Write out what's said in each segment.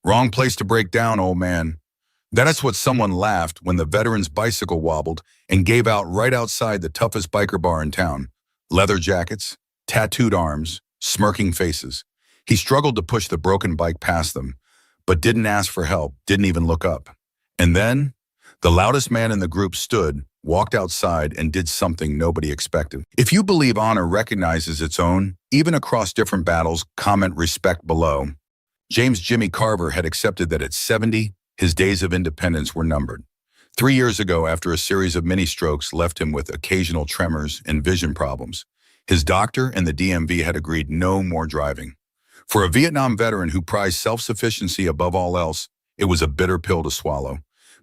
Wrong place to break down, old man. That is what someone laughed when the veteran's bicycle wobbled and gave out right outside the toughest biker bar in town. Leather jackets, tattooed arms, smirking faces. He struggled to push the broken bike past them, but didn't ask for help, didn't even look up. And then, the loudest man in the group stood, walked outside, and did something nobody expected. If you believe honor recognizes its own, even across different battles, comment respect below. James Jimmy Carver had accepted that at 70, his days of independence were numbered. 3 years ago, after a series of mini-strokes left him with occasional tremors and vision problems, his doctor and the DMV had agreed no more driving. For a Vietnam veteran who prized self-sufficiency above all else, it was a bitter pill to swallow.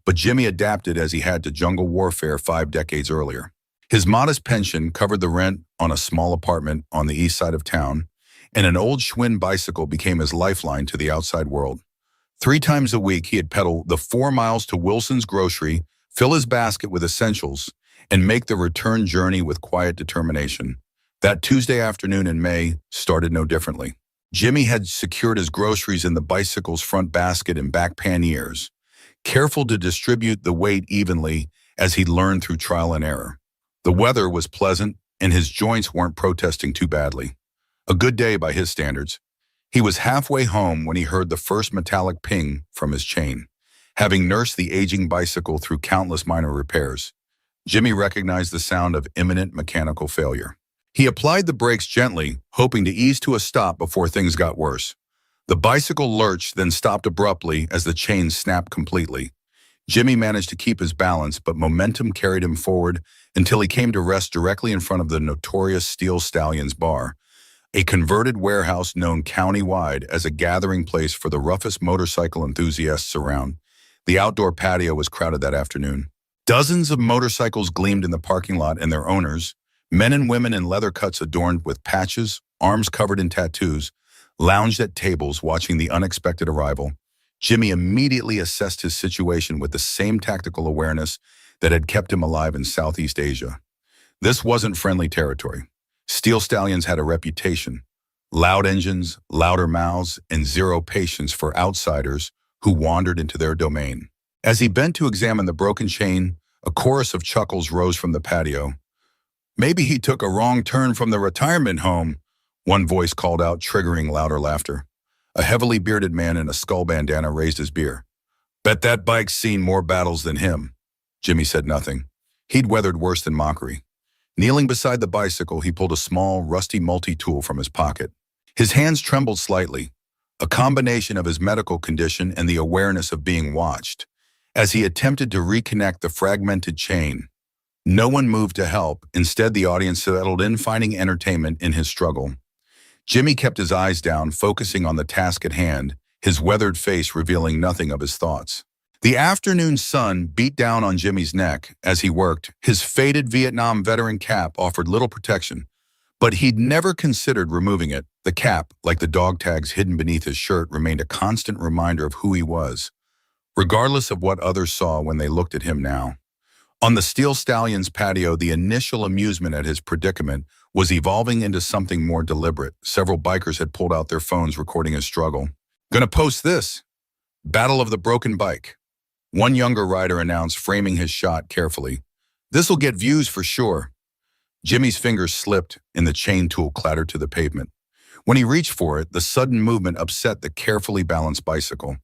But Jimmy adapted as he had to jungle warfare 5 decades earlier. His modest pension covered the rent on a small apartment on the east side of town, and an old Schwinn bicycle became his lifeline to the outside world. 3 times a week, he had pedal the 4 miles to Wilson's Grocery, fill his basket with essentials, and make the return journey with quiet determination. That Tuesday afternoon in May started no differently. Jimmy had secured his groceries in the bicycle's front basket and back panniers, careful to distribute the weight evenly as he learned through trial and error. The weather was pleasant, and his joints weren't protesting too badly. A good day by his standards. He was halfway home when he heard the first metallic ping from his chain. Having nursed the aging bicycle through countless minor repairs, Jimmy recognized the sound of imminent mechanical failure. He applied the brakes gently, hoping to ease to a stop before things got worse. The bicycle lurched, then stopped abruptly as the chain snapped completely. Jimmy managed to keep his balance, but momentum carried him forward until he came to rest directly in front of the notorious Steel Stallions bar, a converted warehouse known county-wide as a gathering place for the roughest motorcycle enthusiasts around. The outdoor patio was crowded that afternoon. Dozens of motorcycles gleamed in the parking lot, and their owners, men and women in leather cuts adorned with patches, arms covered in tattoos, lounged at tables watching the unexpected arrival. Jimmy immediately assessed his situation with the same tactical awareness that had kept him alive in Southeast Asia. This wasn't friendly territory. Steel Stallions had a reputation: loud engines, louder mouths, and zero patience for outsiders who wandered into their domain. As he bent to examine the broken chain, a chorus of chuckles rose from the patio. "Maybe he took a wrong turn from the retirement home," one voice called out, triggering louder laughter. A heavily bearded man in a skull bandana raised his beer. "Bet that bike's seen more battles than him." Jimmy said nothing. He'd weathered worse than mockery. Kneeling beside the bicycle, he pulled a small, rusty multi-tool from his pocket. His hands trembled slightly, a combination of his medical condition and the awareness of being watched. As he attempted to reconnect the fragmented chain, no one moved to help. Instead, the audience settled in, finding entertainment in his struggle. Jimmy kept his eyes down, focusing on the task at hand, his weathered face revealing nothing of his thoughts. The afternoon sun beat down on Jimmy's neck as he worked. His faded Vietnam veteran cap offered little protection, but he'd never considered removing it. The cap, like the dog tags hidden beneath his shirt, remained a constant reminder of who he was, regardless of what others saw when they looked at him now. On the Steel Stallions patio, the initial amusement at his predicament was evolving into something more deliberate. Several bikers had pulled out their phones, recording his struggle. "Gonna post this. Battle of the Broken Bike," one younger rider announced, framing his shot carefully. "This'll get views for sure." Jimmy's fingers slipped and the chain tool clattered to the pavement. When he reached for it, the sudden movement upset the carefully balanced bicycle.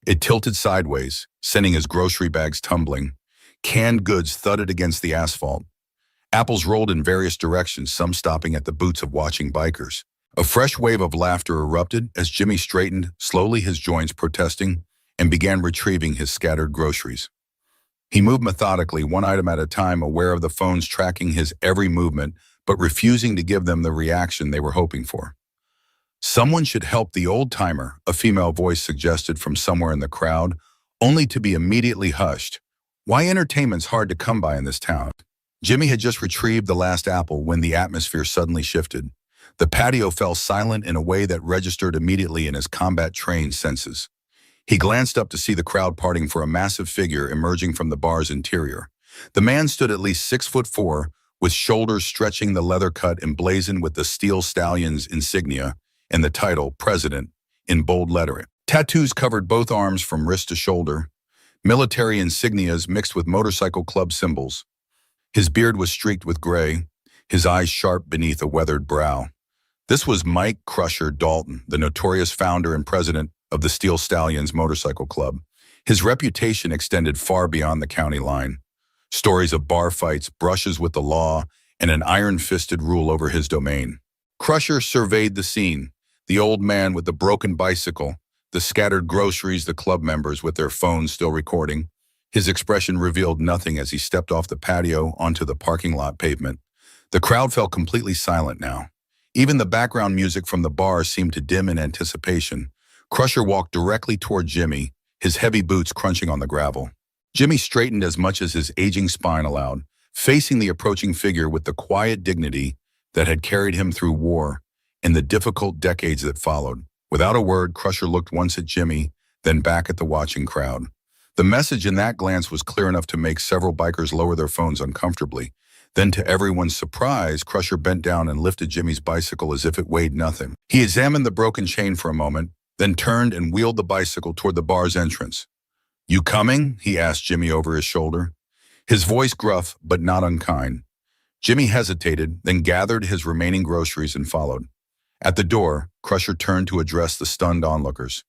It tilted sideways, sending his grocery bags tumbling. Canned goods thudded against the asphalt. Apples rolled in various directions, some stopping at the boots of watching bikers. A fresh wave of laughter erupted as Jimmy straightened, slowly his joints protesting, and began retrieving his scattered groceries. He moved methodically, one item at a time, aware of the phones tracking his every movement, but refusing to give them the reaction they were hoping for. "Someone should help the old-timer," a female voice suggested from somewhere in the crowd, only to be immediately hushed. Why entertainment's hard to come by in this town? Jimmy had just retrieved the last apple when the atmosphere suddenly shifted. The patio fell silent in a way that registered immediately in his combat-trained senses. He glanced up to see the crowd parting for a massive figure emerging from the bar's interior. The man stood at least 6'4", with shoulders stretching, the leather cut emblazoned with the Steel Stallions insignia and the title, President, in bold lettering. Tattoos covered both arms from wrist to shoulder, military insignias mixed with motorcycle club symbols. His beard was streaked with gray, his eyes sharp beneath a weathered brow. This was Mike Crusher Dalton, the notorious founder and president of the Steel Stallions Motorcycle Club. His reputation extended far beyond the county line. Stories of bar fights, brushes with the law, and an iron-fisted rule over his domain. Crusher surveyed the scene, the old man with the broken bicycle, the scattered groceries, the club members with their phones still recording. His expression revealed nothing as he stepped off the patio onto the parking lot pavement. The crowd fell completely silent now. Even the background music from the bar seemed to dim in anticipation. Crusher walked directly toward Jimmy, his heavy boots crunching on the gravel. Jimmy straightened as much as his aging spine allowed, facing the approaching figure with the quiet dignity that had carried him through war and the difficult decades that followed. Without a word, Crusher looked once at Jimmy, then back at the watching crowd. The message in that glance was clear enough to make several bikers lower their phones uncomfortably. Then, to everyone's surprise, Crusher bent down and lifted Jimmy's bicycle as if it weighed nothing. He examined the broken chain for a moment, then turned and wheeled the bicycle toward the bar's entrance. "You coming?" he asked Jimmy over his shoulder. His voice gruff, but not unkind. Jimmy hesitated, then gathered his remaining groceries and followed. At the door, Crusher turned to address the stunned onlookers.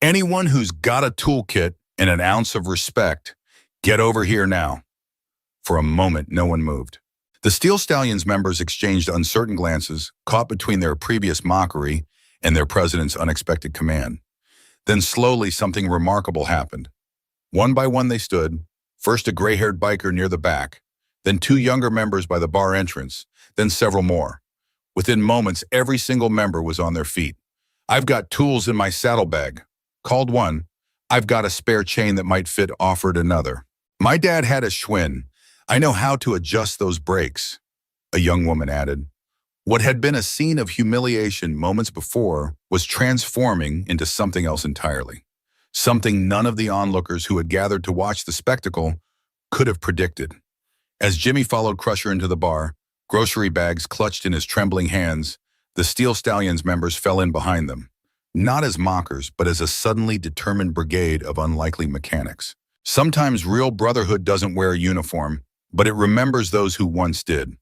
"Anyone who's got a toolkit and an ounce of respect, get over here now." For a moment, no one moved. The Steel Stallions members exchanged uncertain glances, caught between their previous mockery and their president's unexpected command. Then slowly something remarkable happened. One by one they stood, first a gray-haired biker near the back, then two younger members by the bar entrance, then several more. Within moments, every single member was on their feet. "I've got tools in my saddlebag," called one. "I've got a spare chain that might fit," offered another. "My dad had a Schwinn. I know how to adjust those brakes," a young woman added. What had been a scene of humiliation moments before was transforming into something else entirely. Something none of the onlookers who had gathered to watch the spectacle could have predicted. As Jimmy followed Crusher into the bar, grocery bags clutched in his trembling hands, the Steel Stallions members fell in behind them, not as mockers, but as a suddenly determined brigade of unlikely mechanics. Sometimes real brotherhood doesn't wear a uniform, but it remembers those who once did.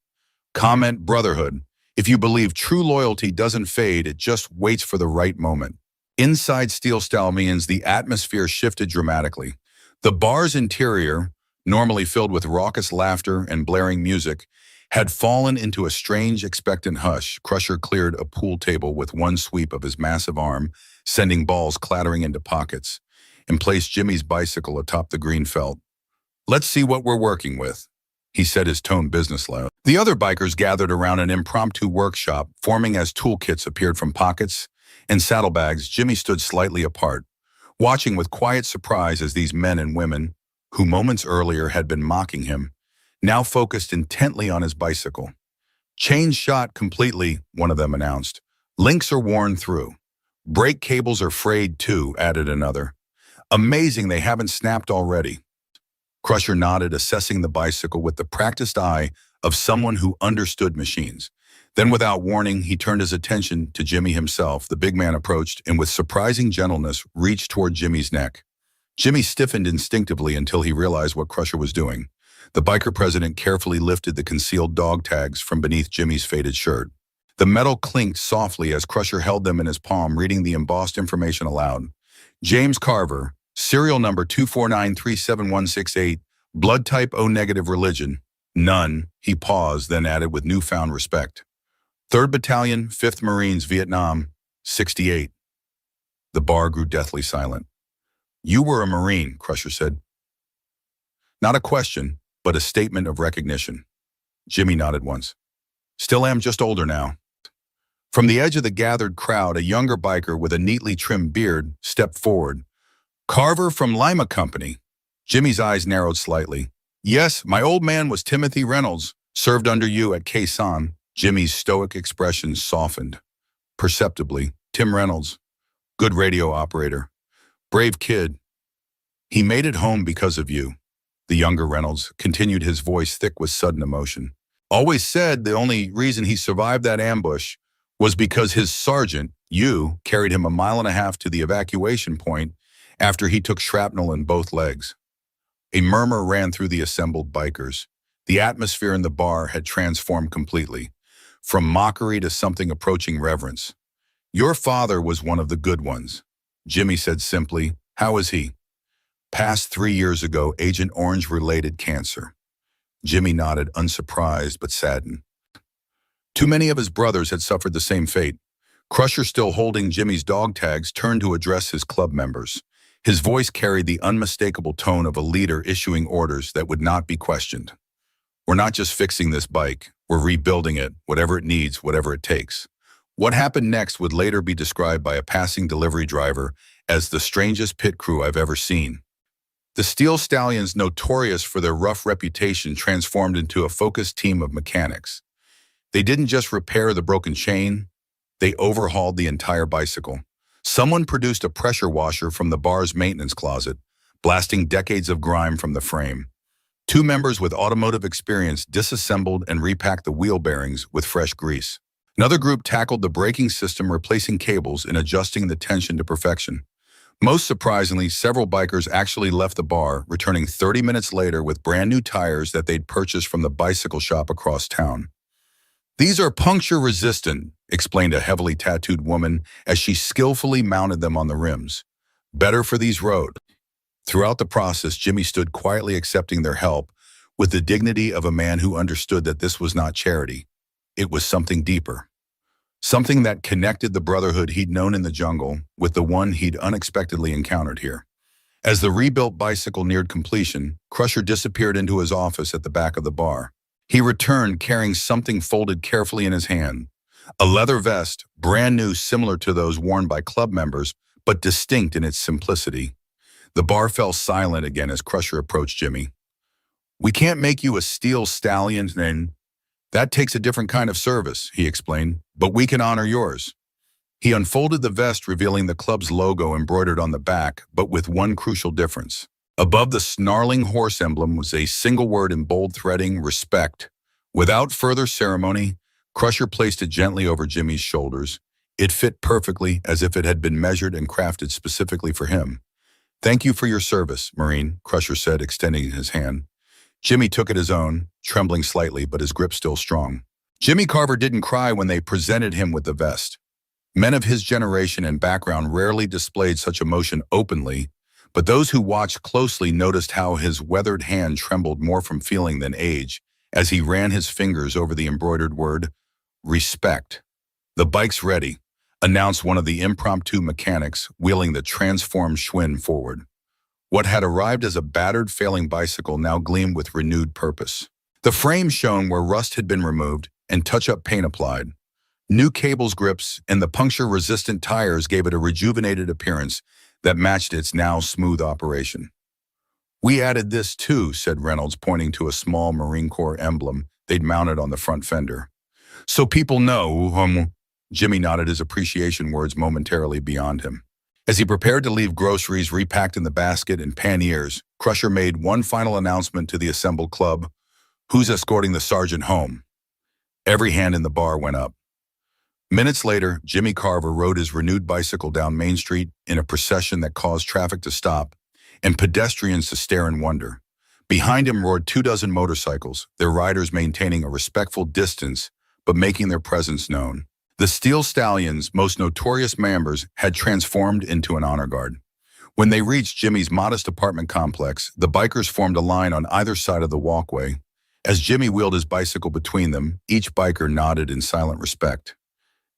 Comment brotherhood. If you believe true loyalty doesn't fade, it just waits for the right moment. Inside Steel Stallions, the atmosphere shifted dramatically. The bar's interior, normally filled with raucous laughter and blaring music, had fallen into a strange, expectant hush. Crusher cleared a pool table with one sweep of his massive arm, sending balls clattering into pockets, and placed Jimmy's bicycle atop the green felt. "Let's see what we're working with," he said, his tone business-like. The other bikers gathered around an impromptu workshop, forming as toolkits appeared from pockets and saddlebags. Jimmy stood slightly apart, watching with quiet surprise as these men and women, who moments earlier had been mocking him, now focused intently on his bicycle. "Chains shot completely," one of them announced. "Links are worn through. Brake cables are frayed too," added another. "Amazing they haven't snapped already." Crusher nodded, assessing the bicycle with the practiced eye of someone who understood machines. Then, without warning, he turned his attention to Jimmy himself. The big man approached and with surprising gentleness reached toward Jimmy's neck. Jimmy stiffened instinctively until he realized what Crusher was doing. The biker president carefully lifted the concealed dog tags from beneath Jimmy's faded shirt. The metal clinked softly as Crusher held them in his palm, reading the embossed information aloud. "James Carver, serial number 249371168, blood type O-negative, religion, none." He paused, then added with newfound respect. 3rd Battalion, 5th Marines, Vietnam, 68. The bar grew deathly silent. "You were a Marine," Crusher said. Not a question, but a statement of recognition. Jimmy nodded once. "Still am, just older now." From the edge of the gathered crowd, a younger biker with a neatly trimmed beard stepped forward. "Carver from Lima Company." Jimmy's eyes narrowed slightly. "Yes, my old man was Timothy Reynolds, served under you at Khe Sanh." Jimmy's stoic expression softened perceptibly. "Tim Reynolds, good radio operator. Brave kid. He made it home because of you." The younger Reynolds continued, his voice thick with sudden emotion. "Always said the only reason he survived that ambush was because his sergeant, You carried him a mile and a half to the evacuation point after he took shrapnel in both legs. A murmur ran through the assembled bikers. The atmosphere in the bar had transformed completely, from mockery to something approaching reverence. Your father was one of the good ones, Jimmy said simply. How is he? Passed 3 years ago, Agent Orange related cancer. Jimmy nodded, unsurprised but saddened. Too many of his brothers had suffered the same fate. Crusher, still holding Jimmy's dog tags, turned to address his club members. His voice carried the unmistakable tone of a leader issuing orders that would not be questioned. We're not just fixing this bike, we're rebuilding it, whatever it needs, whatever it takes. What happened next would later be described by a passing delivery driver as the strangest pit crew I've ever seen. The Steel Stallions, notorious for their rough reputation, transformed into a focused team of mechanics. They didn't just repair the broken chain, they overhauled the entire bicycle. Someone produced a pressure washer from the bar's maintenance closet, blasting decades of grime from the frame. 2 members with automotive experience disassembled and repacked the wheel bearings with fresh grease. Another group tackled the braking system, replacing cables and adjusting the tension to perfection. Most surprisingly, several bikers actually left the bar, returning 30 minutes later with brand new tires that they'd purchased from the bicycle shop across town. These are puncture-resistant, explained a heavily tattooed woman as she skillfully mounted them on the rims. Better for these roads. Throughout the process, Jimmy stood quietly accepting their help with the dignity of a man who understood that this was not charity. It was something deeper. Something that connected the brotherhood he'd known in the jungle with the one he'd unexpectedly encountered here. As the rebuilt bicycle neared completion, Crusher disappeared into his office at the back of the bar. He returned carrying something folded carefully in his hand. A leather vest, brand new, similar to those worn by club members, but distinct in its simplicity. The bar fell silent again as Crusher approached Jimmy. We can't make you a Steel Stallion, and that takes a different kind of service, he explained, but we can honor yours. He unfolded the vest, revealing the club's logo embroidered on the back, but with one crucial difference. Above the snarling horse emblem was a single word in bold threading: respect. Without further ceremony, Crusher placed it gently over Jimmy's shoulders. It fit perfectly, as if it had been measured and crafted specifically for him. Thank you for your service, Marine, Crusher said, extending his hand. Jimmy took it his own, trembling slightly, but his grip still strong. Jimmy Carver didn't cry when they presented him with the vest. Men of his generation and background rarely displayed such emotion openly, but those who watched closely noticed how his weathered hand trembled more from feeling than age as he ran his fingers over the embroidered word, respect. The bike's ready, announced one of the impromptu mechanics, wheeling the transformed Schwinn forward. What had arrived as a battered, failing bicycle now gleamed with renewed purpose. The frame shone where rust had been removed and touch-up paint applied. New cables, grips, and the puncture-resistant tires gave it a rejuvenated appearance that matched its now smooth operation. We added this too, said Reynolds, pointing to a small Marine Corps emblem they'd mounted on the front fender. So people know, Jimmy nodded, his appreciation words momentarily beyond him. As he prepared to leave groceries repacked in the basket and panniers, Crusher made one final announcement to the assembled club. Who's escorting the sergeant home? Every hand in the bar went up. Minutes later, Jimmy Carver rode his renewed bicycle down Main Street in a procession that caused traffic to stop and pedestrians to stare in wonder. Behind him roared 24 motorcycles, their riders maintaining a respectful distance but making their presence known. The Steel Stallions' most notorious members had transformed into an honor guard. When they reached Jimmy's modest apartment complex, the bikers formed a line on either side of the walkway. As Jimmy wheeled his bicycle between them, each biker nodded in silent respect.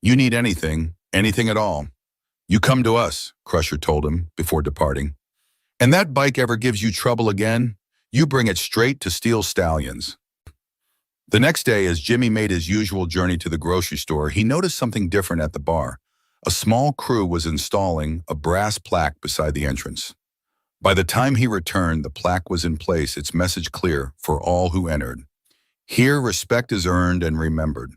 You need anything at all, you come to us, Crusher told him before departing. And that bike ever gives you trouble again, you bring it straight to Steel Stallions. The next day, as Jimmy made his usual journey to the grocery store, he noticed something different at the bar. A small crew was installing a brass plaque beside the entrance. By the time he returned, the plaque was in place, its message clear for all who entered. Here, respect is earned and remembered.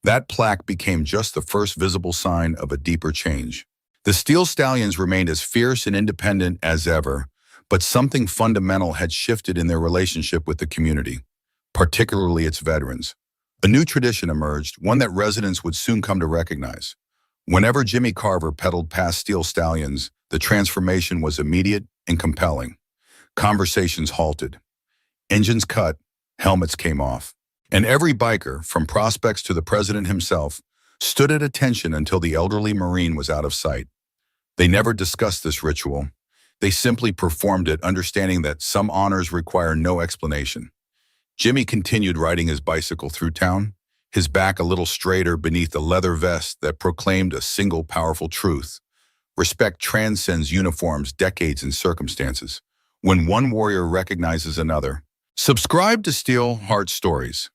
That plaque became just the first visible sign of a deeper change. The Steel Stallions remained as fierce and independent as ever, but something fundamental had shifted in their relationship with the community, particularly its veterans. A new tradition emerged, one that residents would soon come to recognize. Whenever Jimmy Carver pedaled past steel stallions, the transformation was immediate and compelling. Conversations halted. Engines cut, helmets came off. And every biker, from prospects to the president himself, stood at attention until the elderly Marine was out of sight. They never discussed this ritual. They simply performed it, understanding that some honors require no explanation. Jimmy continued riding his bicycle through town, his back a little straighter beneath a leather vest that proclaimed a single powerful truth. Respect transcends uniforms, decades, and circumstances. When one warrior recognizes another. Subscribe to Steel Heart Stories.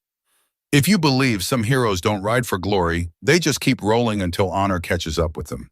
If you believe some heroes don't ride for glory, they just keep rolling until honor catches up with them.